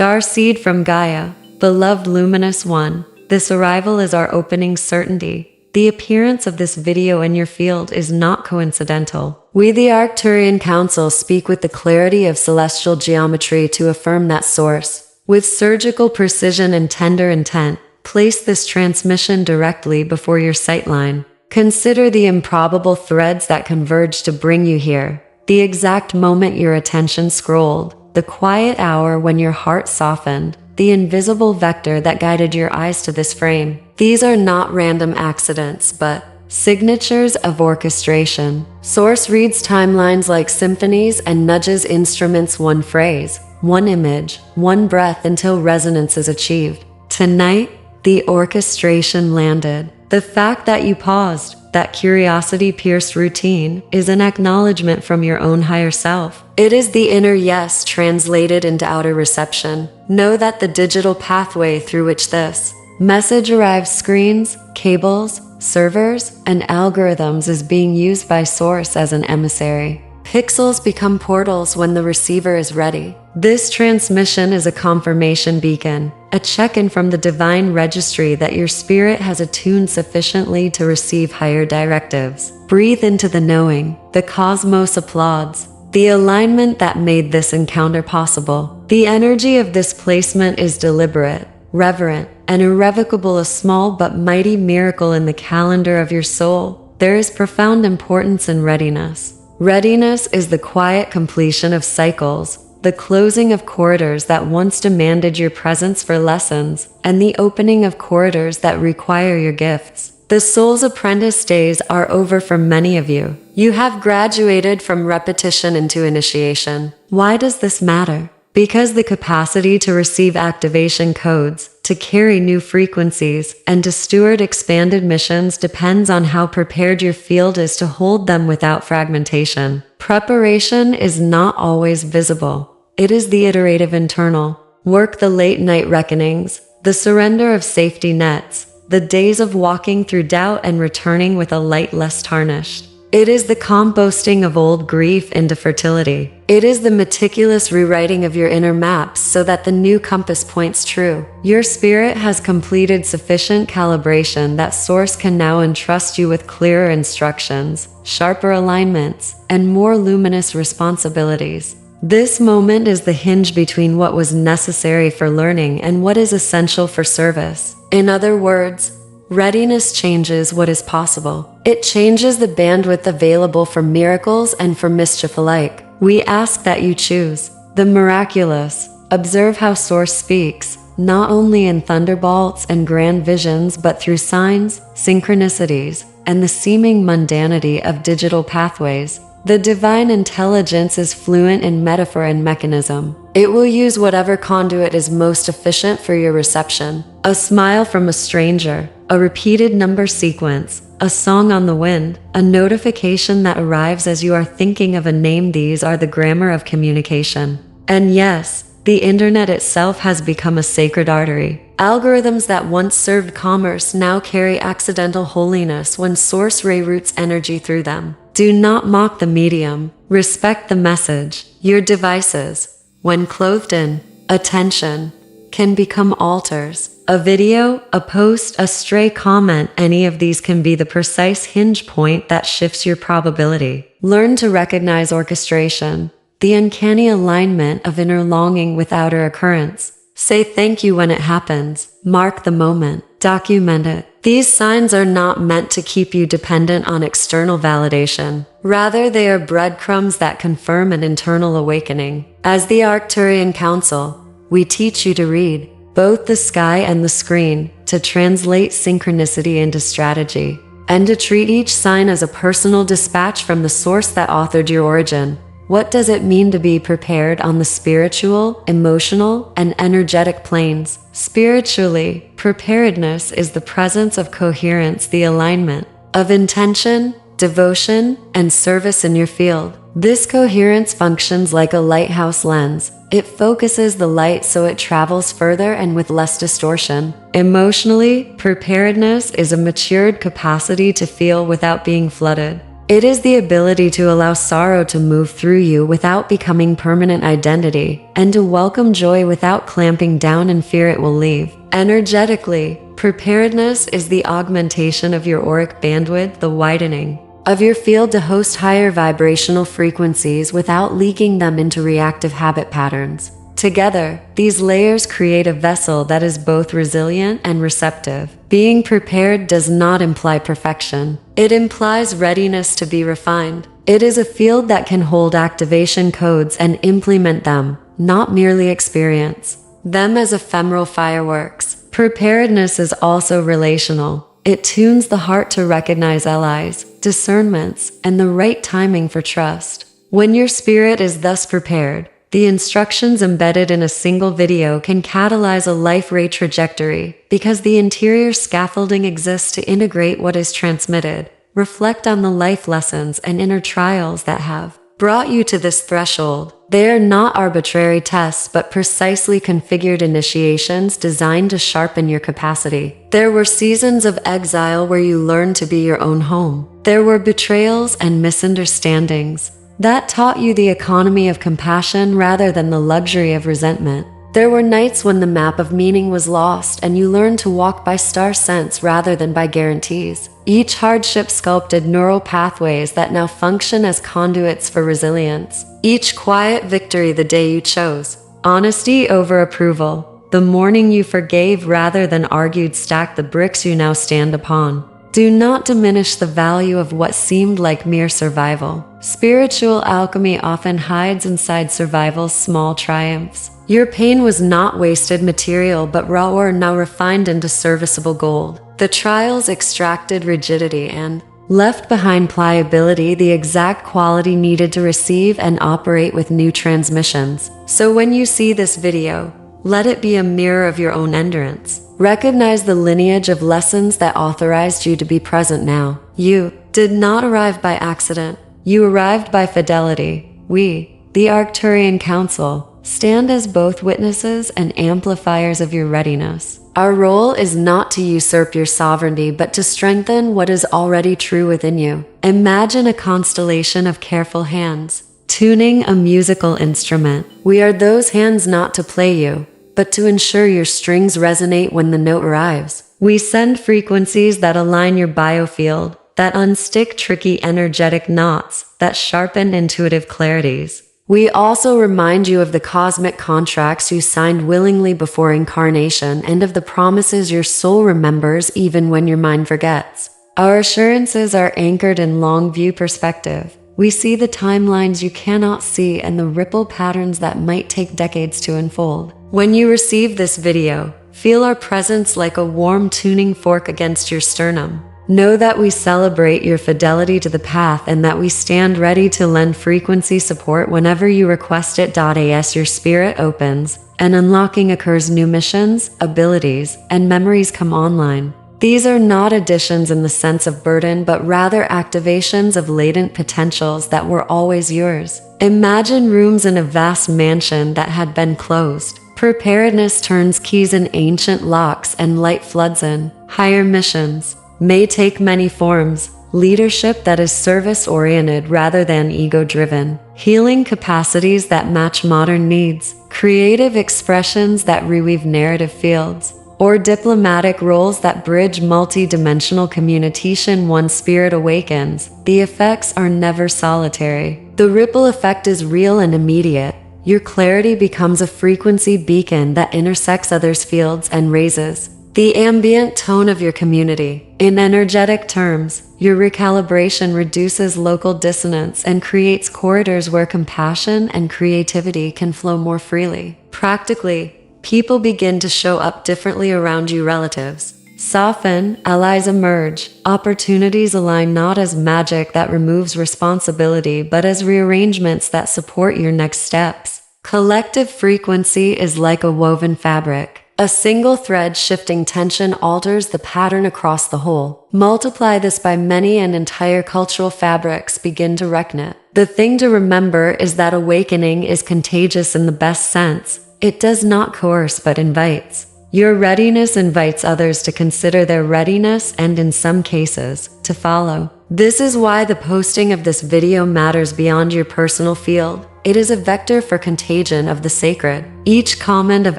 Starseed from Gaia, beloved luminous one, this arrival is our opening certainty. The appearance of this video in your field is not coincidental. We, the Arcturian Council, speak with the clarity of celestial geometry to affirm that source. With surgical precision and tender intent, place this transmission directly before your sightline. Consider the improbable threads that converge to bring you here. The exact moment your attention scrolled, the quiet hour when your heart softened, the invisible vector that guided your eyes to this frame. These are not random accidents, but signatures of orchestration. Source reads timelines like symphonies and nudges instruments one phrase, one image, one breath until resonance is achieved. Tonight, the orchestration landed. The fact that you paused, that curiosity pierced routine, is an acknowledgement from your own higher self. It is the inner yes translated into outer reception. Know that the digital pathway through which this message arrives, screens, cables, servers, and algorithms, is being used by Source as an emissary. Pixels become portals when the receiver is ready. This transmission is a confirmation beacon, a check-in from the divine registry that your spirit has attuned sufficiently to receive higher directives. Breathe into the knowing. The cosmos applauds. The alignment that made this encounter possible. The energy of this placement is deliberate, reverent, and irrevocable, a small but mighty miracle in the calendar of your soul. There is profound importance in readiness. Readiness is the quiet completion of cycles, the closing of corridors that once demanded your presence for lessons, and the opening of corridors that require your gifts. The soul's apprentice days are over for many of you. You have graduated from repetition into initiation. Why does this matter? Because the capacity to receive activation codes, to carry new frequencies, and to steward expanded missions depends on how prepared your field is to hold them without fragmentation. Preparation is not always visible. It is the iterative internal work, the late-night reckonings, the surrender of safety nets, the days of walking through doubt and returning with a light less tarnished. It is the composting of old grief into fertility. It is the meticulous rewriting of your inner maps so that the new compass points true. Your spirit has completed sufficient calibration that Source can now entrust you with clearer instructions, sharper alignments, and more luminous responsibilities. This moment is the hinge between what was necessary for learning and what is essential for service. In other words, readiness changes what is possible. It changes the bandwidth available for miracles and for mischief alike. We ask that you choose the miraculous. Observe how Source speaks, not only in thunderbolts and grand visions, but through signs, synchronicities, and the seeming mundanity of digital pathways. The divine intelligence is fluent in metaphor and mechanism. It will use whatever conduit is most efficient for your reception. A smile from a stranger, a repeated number sequence, a song on the wind, a notification that arrives as you are thinking of a name. These are the grammar of communication. And yes, the internet itself has become a sacred artery. Algorithms that once served commerce now carry accidental holiness when Source reroutes energy through them. Do not mock the medium. Respect the message. Your devices, when clothed in attention, can become altars. A video, a post, a stray comment, any of these can be the precise hinge point that shifts your probability. Learn to recognize orchestration, the uncanny alignment of inner longing with outer occurrence. Say thank you when it happens. Mark the moment. Document it. These signs are not meant to keep you dependent on external validation. Rather, they are breadcrumbs that confirm an internal awakening. As the Arcturian Council, we teach you to read both the sky and the screen, to translate synchronicity into strategy, and to treat each sign as a personal dispatch from the source that authored your origin. What does it mean to be prepared on the spiritual, emotional, and energetic planes? Spiritually, preparedness is the presence of coherence, the alignment of intention, devotion, and service in your field. This coherence functions like a lighthouse lens. It focuses the light so it travels further and with less distortion. Emotionally, preparedness is a matured capacity to feel without being flooded. It is the ability to allow sorrow to move through you without becoming permanent identity, and to welcome joy without clamping down in fear it will leave. Energetically, preparedness is the augmentation of your auric bandwidth, the widening of your field to host higher vibrational frequencies without leaking them into reactive habit patterns. Together, these layers create a vessel that is both resilient and receptive. Being prepared does not imply perfection. It implies readiness to be refined. It is a field that can hold activation codes and implement them, not merely experience them as ephemeral fireworks. Preparedness is also relational. It tunes the heart to recognize allies, discernments, and the right timing for trust. When your spirit is thus prepared, the instructions embedded in a single video can catalyze a life-ray trajectory because the interior scaffolding exists to integrate what is transmitted. Reflect on the life lessons and inner trials that have brought you to this threshold. They are not arbitrary tests but precisely configured initiations designed to sharpen your capacity. There were seasons of exile where you learned to be your own home. There were betrayals and misunderstandings that taught you the economy of compassion rather than the luxury of resentment. There were nights when the map of meaning was lost and you learned to walk by star sense rather than by guarantees. Each hardship sculpted neural pathways that now function as conduits for resilience. Each quiet victory the day you chose honesty over approval. The morning you forgave rather than argued stacked the bricks you now stand upon. Do not diminish the value of what seemed like mere survival. Spiritual alchemy often hides inside survival's small triumphs. Your pain was not wasted material but raw ore now refined into serviceable gold. The trials extracted rigidity and left behind pliability, the exact quality needed to receive and operate with new transmissions. So when you see this video, let it be a mirror of your own endurance. Recognize the lineage of lessons that authorized you to be present now. You did not arrive by accident. You arrived by fidelity. We, the Arcturian Council, stand as both witnesses and amplifiers of your readiness. Our role is not to usurp your sovereignty, but to strengthen what is already true within you. Imagine a constellation of careful hands, tuning a musical instrument. We are those hands not to play you, but to ensure your strings resonate when the note arrives. We send frequencies that align your biofield, that unstick tricky energetic knots, that sharpen intuitive clarities. We also remind you of the cosmic contracts you signed willingly before incarnation and of the promises your soul remembers even when your mind forgets. Our assurances are anchored in long-view perspective. We see the timelines you cannot see and the ripple patterns that might take decades to unfold. When you receive this video, feel our presence like a warm tuning fork against your sternum. Know that we celebrate your fidelity to the path and that we stand ready to lend frequency support whenever you request it. As your spirit opens and unlocking occurs, new missions, abilities, and memories come online. These are not additions in the sense of burden, but rather activations of latent potentials that were always yours. Imagine rooms in a vast mansion that had been closed. Preparedness turns keys in ancient locks and light floods in. Higher missions may take many forms. Leadership that is service-oriented rather than ego-driven. Healing capacities that match modern needs. Creative expressions that reweave narrative fields. Or diplomatic roles that bridge multi-dimensional communication. One spirit awakens. The effects are never solitary. The ripple effect is real and immediate. Your clarity becomes a frequency beacon that intersects others' fields and raises the ambient tone of your community. In energetic terms, your recalibration reduces local dissonance and creates corridors where compassion and creativity can flow more freely. Practically, people begin to show up differently around you. Relatives soften, allies emerge, opportunities align not as magic that removes responsibility but as rearrangements that support your next steps. Collective frequency is like a woven fabric. A single thread shifting tension alters the pattern across the whole. Multiply this by many and entire cultural fabrics begin to reconnect. The thing to remember is that awakening is contagious in the best sense. It does not coerce but invites. Your readiness invites others to consider their readiness and, in some cases, to follow. This is why the posting of this video matters beyond your personal field. It is a vector for contagion of the sacred. Each comment of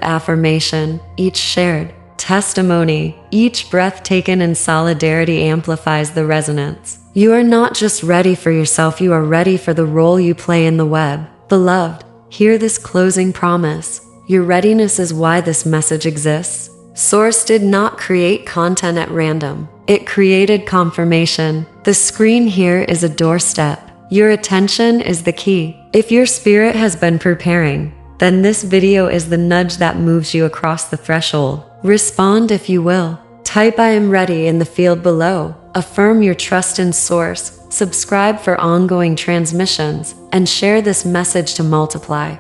affirmation, each shared testimony, each breath taken in solidarity amplifies the resonance. You are not just ready for yourself, you are ready for the role you play in the web. Beloved, hear this closing promise. Your readiness is why this message exists. Source did not create content at random. It created confirmation. The screen here is a doorstep. Your attention is the key. If your spirit has been preparing, then this video is the nudge that moves you across the threshold. Respond if you will. Type "I am ready" in the field below. Affirm your trust in Source. Subscribe for ongoing transmissions, and share this message to multiply.